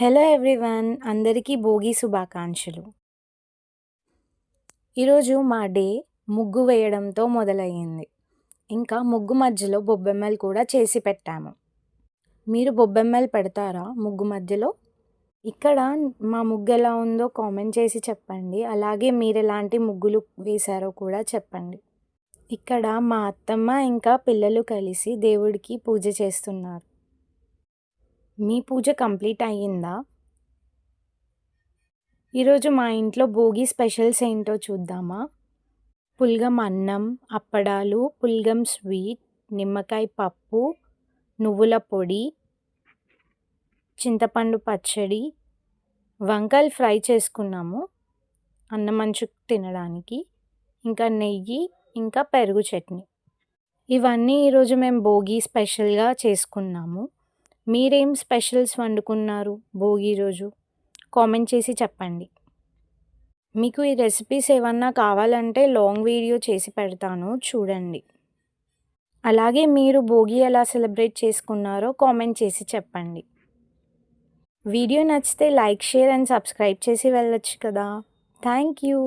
Hello everyone, అందరికీ భోగి శుభాకాంక్షలు. ఈరోజు మా డే ముగ్గు వేయడంతో మొదలయ్యింది. ఇంకా ముగ్గు మధ్యలో బొబ్బెమ్మలు కూడా చేసి పెట్టాము. మీరు బొబ్బెమ్మలు పెడతారా ముగ్గు మధ్యలో? ఇక్కడ మా ముగ్గు ఎలా ఉందో కామెంట్ చేసి చెప్పండి. అలాగే మీరు ఎలాంటి ముగ్గులు వేశారో కూడా చెప్పండి. ఇక్కడ మా అత్తమ్మ ఇంకా పిల్లలు కలిసి దేవుడికి పూజ చేస్తున్నారు. మీ పూజ కంప్లీట్ అయ్యిందా? ఈరోజు మా ఇంట్లో భోగి స్పెషల్స్ ఏంటో చూద్దామా? పులగం అన్నం, అప్పడాలు, పులగం స్వీట్, నిమ్మకాయ పప్పు, నువ్వుల పొడి, చింతపండు పచ్చడి, వంకాయలు ఫ్రై చేసుకున్నాము అన్నం అంచుకు తినడానికి, ఇంకా నెయ్యి, ఇంకా పెరుగు చట్నీ. ఇవన్నీ ఈరోజు మేము భోగి స్పెషల్గా చేసుకున్నాము. మీరేం స్పెషల్స్ వండుకున్నారు భోగి రోజు? కామెంట్ చేసి చెప్పండి. మీకు ఈ రెసిపీస్ ఏమన్నా కావాలంటే లాంగ్ వీడియో చేసి పెడతాను, చూడండి. అలాగే మీరు భోగి ఎలా సెలబ్రేట్ చేసుకున్నారో కామెంట్ చేసి చెప్పండి. వీడియో నచ్చితే లైక్, షేర్ అండ్ సబ్స్క్రైబ్ చేసి వెళ్ళొచ్చు కదా. Thank you.